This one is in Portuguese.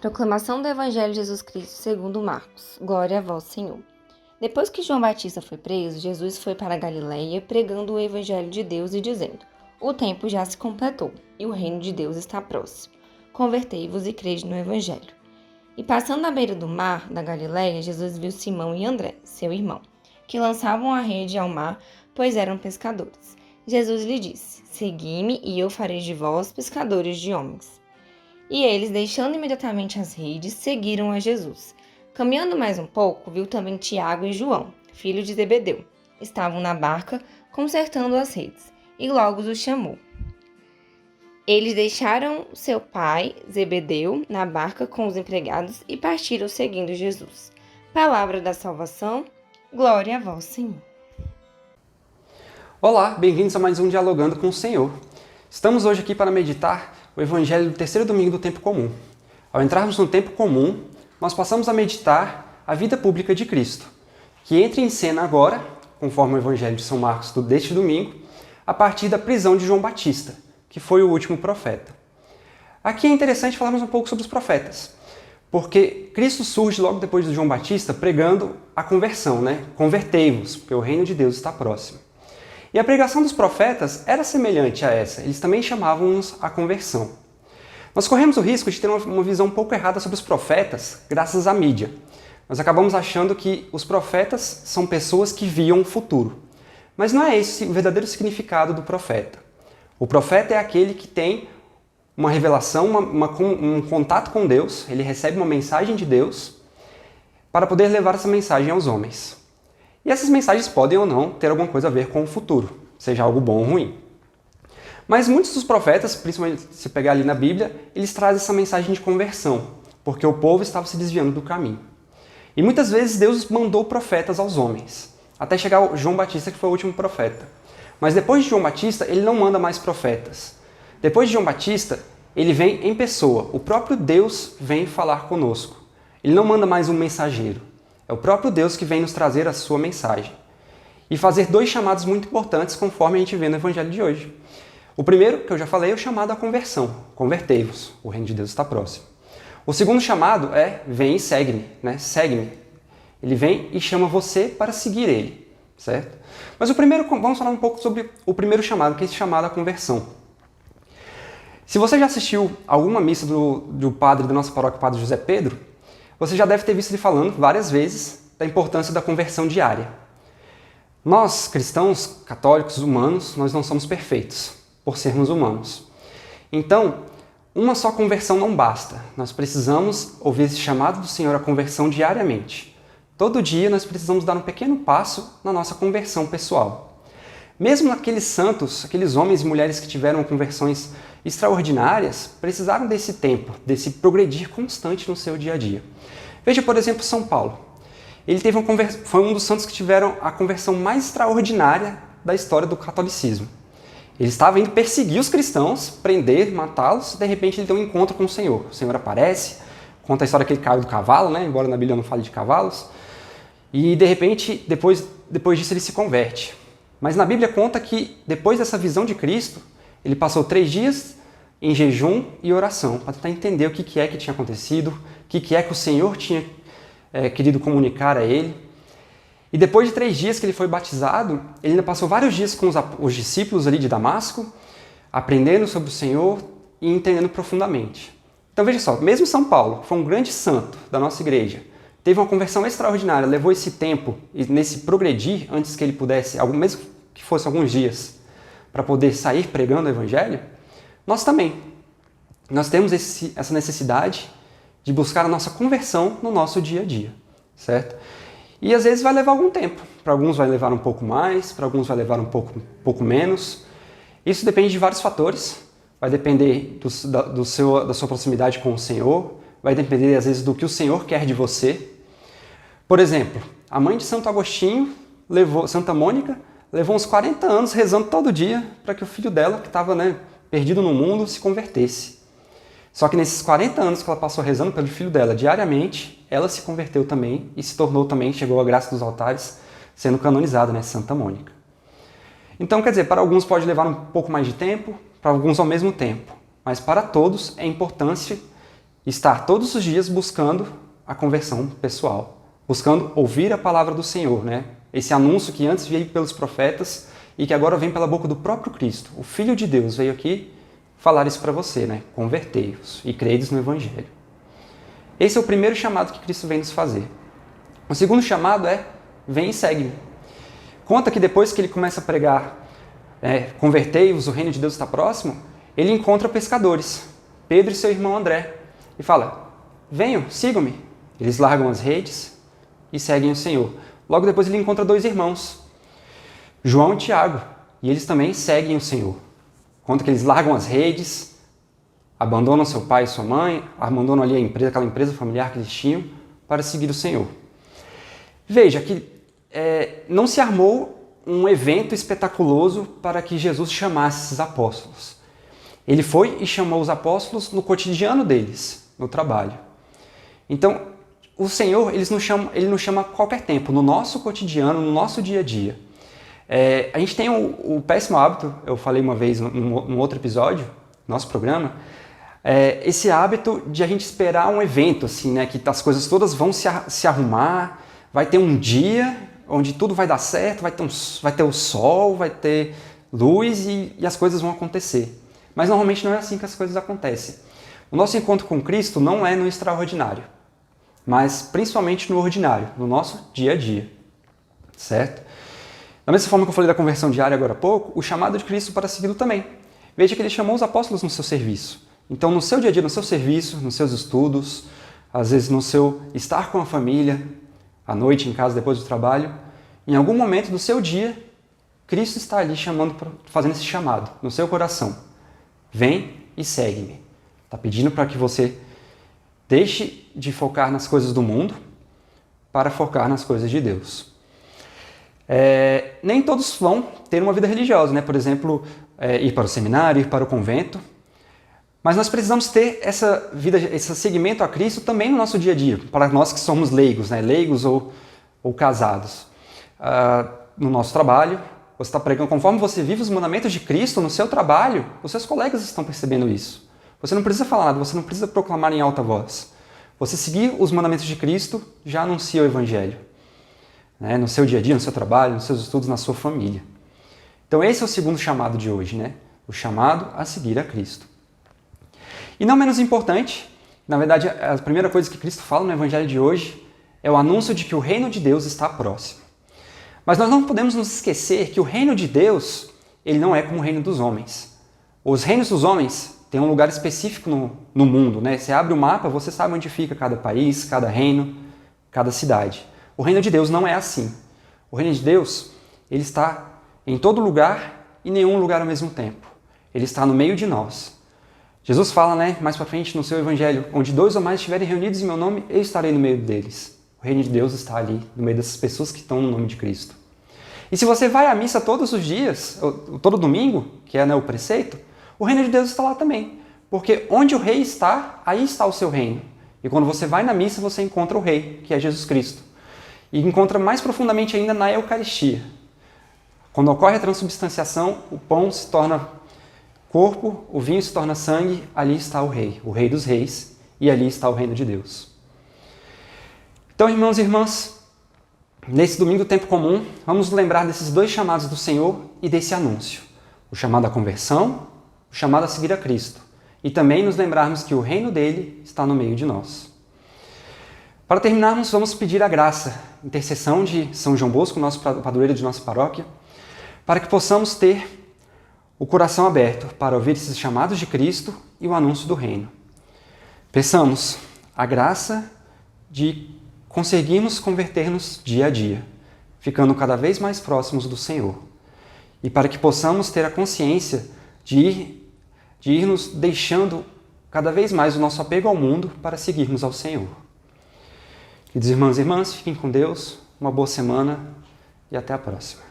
Proclamação do Evangelho de Jesus Cristo segundo Marcos. Glória a vós, Senhor. Depois que João Batista foi preso, Jesus foi para a Galiléia pregando o Evangelho de Deus e dizendo: O tempo já se completou e o reino de Deus está próximo. Convertei-vos e crede no Evangelho. E passando à beira do mar da Galiléia, Jesus viu Simão e André, seu irmão, que lançavam a rede ao mar, pois eram pescadores. Jesus lhe disse: Segui-me e eu farei de vós pescadores de homens. E eles, deixando imediatamente as redes, seguiram a Jesus. Caminhando mais um pouco, viu também Tiago e João, filhos de Zebedeu. Estavam na barca, consertando as redes, e logo os chamou. Eles deixaram seu pai, Zebedeu, na barca com os empregados e partiram seguindo Jesus. Palavra da salvação, glória a vós, Senhor. Olá, bem-vindos a mais um Dialogando com o Senhor. Estamos hoje aqui para meditar o Evangelho do terceiro domingo do tempo comum. Ao entrarmos no tempo comum, nós passamos a meditar a vida pública de Cristo, que entra em cena agora, conforme o Evangelho de São Marcos deste domingo, a partir da prisão de João Batista, que foi o último profeta. Aqui é interessante falarmos um pouco sobre os profetas, porque Cristo surge logo depois de João Batista pregando a conversão, Convertei-vos, porque o reino de Deus está próximo. E a pregação dos profetas era semelhante a essa, eles também chamavam-nos à conversão. Nós corremos o risco de ter uma visão um pouco errada sobre os profetas, graças à mídia. Nós acabamos achando que os profetas são pessoas que viam o futuro. Mas não é esse o verdadeiro significado do profeta. O profeta é aquele que tem uma revelação, um contato com Deus, ele recebe uma mensagem de Deus para poder levar essa mensagem aos homens. E essas mensagens podem ou não ter alguma coisa a ver com o futuro, seja algo bom ou ruim. Mas muitos dos profetas, principalmente se pegar ali na Bíblia, eles trazem essa mensagem de conversão, porque o povo estava se desviando do caminho. E muitas vezes Deus mandou profetas aos homens, até chegar ao João Batista, que foi o último profeta. Mas depois de João Batista, ele não manda mais profetas. Depois de João Batista, ele vem em pessoa. O próprio Deus vem falar conosco. Ele não manda mais um mensageiro. É o próprio Deus que vem nos trazer a sua mensagem. E fazer dois chamados muito importantes, conforme a gente vê no Evangelho de hoje. O primeiro, que eu já falei, é o chamado à conversão. Convertei-vos, o reino de Deus está próximo. O segundo chamado é, vem e segue-me, Segue-me. Ele vem e chama você para seguir ele, certo? Mas vamos falar um pouco sobre o primeiro chamado, que é esse chamado à conversão. Se você já assistiu alguma missa do padre da nossa paróquia, Padre José Pedro, você já deve ter visto ele falando várias vezes da importância da conversão diária. Nós, cristãos, católicos, humanos, nós não somos perfeitos, por sermos humanos. Então, uma só conversão não basta. Nós precisamos ouvir esse chamado do Senhor à conversão diariamente. Todo dia nós precisamos dar um pequeno passo na nossa conversão pessoal. Mesmo aqueles santos, aqueles homens e mulheres que tiveram conversões extraordinárias, precisaram desse tempo, desse progredir constante no seu dia a dia. Veja, por exemplo, São Paulo. Ele foi um dos santos que tiveram a conversão mais extraordinária da história do catolicismo. Ele estava indo perseguir os cristãos, prender, matá-los, e de repente ele tem um encontro com o Senhor. O Senhor aparece, conta a história que ele caiu do cavalo, embora na Bíblia não fale de cavalos. E de repente, depois disso ele se converte. Mas na Bíblia conta que depois dessa visão de Cristo, ele passou 3 dias em jejum e oração, para tentar entender o que é que tinha acontecido, o que é que o Senhor tinha querido comunicar a ele. E depois de 3 dias que ele foi batizado, ele ainda passou vários dias com os discípulos ali de Damasco, aprendendo sobre o Senhor e entendendo profundamente. Então veja só, mesmo São Paulo, que foi um grande santo da nossa igreja, teve uma conversão extraordinária, levou esse tempo e nesse progredir, antes que ele pudesse, mesmo que fosse alguns dias, para poder sair pregando o Evangelho, nós também. Nós temos essa necessidade de buscar a nossa conversão no nosso dia a dia, certo? E às vezes vai levar algum tempo. Para alguns vai levar um pouco mais, para alguns vai levar um pouco menos. Isso depende de vários fatores. Vai depender da sua proximidade com o Senhor, vai depender às vezes do que o Senhor quer de você. Por exemplo, a mãe de Santo Agostinho, Santa Mônica, levou uns 40 anos rezando todo dia para que o filho dela, que estava perdido no mundo, se convertesse. Só que nesses 40 anos que ela passou rezando pelo filho dela diariamente, ela se converteu também e se tornou também, chegou à graça dos altares, sendo canonizada, Santa Mônica. Então, quer dizer, para alguns pode levar um pouco mais de tempo, para alguns ao mesmo tempo. Mas para todos é importante estar todos os dias buscando a conversão pessoal, buscando ouvir a palavra do Senhor, né? Esse anúncio que antes veio pelos profetas e que agora vem pela boca do próprio Cristo. O Filho de Deus veio aqui falar isso para você, né? Convertei-vos e credes no Evangelho. Esse é o primeiro chamado que Cristo vem nos fazer. O segundo chamado é, vem e segue-me. Conta que depois que ele começa a pregar, convertei-vos, o reino de Deus está próximo, ele encontra pescadores, Pedro e seu irmão André, e fala, venham, sigam-me. Eles largam as redes e seguem o Senhor. Logo depois ele encontra 2 irmãos, João e Tiago, e eles também seguem o Senhor. Conta que eles largam as redes, abandonam seu pai e sua mãe, abandonam ali a empresa, aquela empresa familiar que eles tinham, para seguir o Senhor. Veja que não se armou um evento espetaculoso para que Jesus chamasse esses apóstolos. Ele foi e chamou os apóstolos no cotidiano deles, no trabalho. Então, o Senhor ele nos chama a qualquer tempo, no nosso cotidiano, no nosso dia a dia. A gente tem o péssimo hábito, eu falei uma vez num outro episódio, nosso programa, esse hábito de a gente esperar um evento, assim, né, que as coisas todas vão se arrumar, vai ter um dia onde tudo vai dar certo, vai ter o sol, vai ter luz e as coisas vão acontecer. Mas normalmente não é assim que as coisas acontecem. O nosso encontro com Cristo não é no extraordinário, mas principalmente no ordinário, no nosso dia a dia, certo? Da mesma forma que eu falei da conversão diária agora há pouco, o chamado de Cristo para segui-lo também. Veja que ele chamou os apóstolos no seu serviço. Então, no seu dia a dia, no seu serviço, nos seus estudos, às vezes no seu estar com a família, à noite, em casa, depois do trabalho, em algum momento do seu dia, Cristo está ali fazendo esse chamado no seu coração. Vem e segue-me. Está pedindo para que você deixe de focar nas coisas do mundo para focar nas coisas de Deus. Nem todos vão ter uma vida religiosa, né? Por exemplo, ir para o seminário, ir para o convento. Mas nós precisamos ter essa vida, esse seguimento a Cristo também no nosso dia a dia, para nós que somos leigos, né? Leigos ou casados. No nosso trabalho, você está pregando, conforme você vive os mandamentos de Cristo no seu trabalho, os seus colegas estão percebendo isso. Você não precisa falar nada, você não precisa proclamar em alta voz. Você seguir os mandamentos de Cristo já anuncia o Evangelho. No seu dia a dia, no seu trabalho, nos seus estudos, na sua família. Então esse é o segundo chamado de hoje, né? O chamado a seguir a Cristo. E não menos importante, na verdade, a primeira coisa que Cristo fala no Evangelho de hoje é o anúncio de que o reino de Deus está próximo. Mas nós não podemos nos esquecer que o reino de Deus, ele não é como o reino dos homens. Os reinos dos homens têm um lugar específico no mundo, né? Você abre o mapa, você sabe onde fica cada país, cada reino, cada cidade. O reino de Deus não é assim. O reino de Deus, ele está em todo lugar e nenhum lugar ao mesmo tempo. Ele está no meio de nós. Jesus fala, mais para frente no seu Evangelho, onde 2 ou mais estiverem reunidos em meu nome, eu estarei no meio deles. O reino de Deus está ali, no meio dessas pessoas que estão no nome de Cristo. E se você vai à missa todos os dias, todo domingo, que é o preceito, o reino de Deus está lá também. Porque onde o rei está, aí está o seu reino. E quando você vai na missa, você encontra o rei, que é Jesus Cristo. E encontra mais profundamente ainda na Eucaristia. Quando ocorre a transubstanciação, o pão se torna corpo, o vinho se torna sangue, ali está o Rei dos Reis, e ali está o reino de Deus. Então, irmãos e irmãs, nesse domingo do tempo comum, vamos lembrar desses 2 chamados do Senhor e desse anúncio. O chamado à conversão, o chamado a seguir a Cristo. E também nos lembrarmos que o reino dele está no meio de nós. Para terminarmos, vamos pedir a graça, intercessão de São João Bosco, nosso padroeiro de nossa paróquia, para que possamos ter o coração aberto para ouvir esses chamados de Cristo e o anúncio do reino. Peçamos a graça de conseguirmos converter-nos dia a dia, ficando cada vez mais próximos do Senhor. E para que possamos ter a consciência de ir nos deixando cada vez mais o nosso apego ao mundo para seguirmos ao Senhor. Queridos irmãos e irmãs, fiquem com Deus, uma boa semana e até a próxima.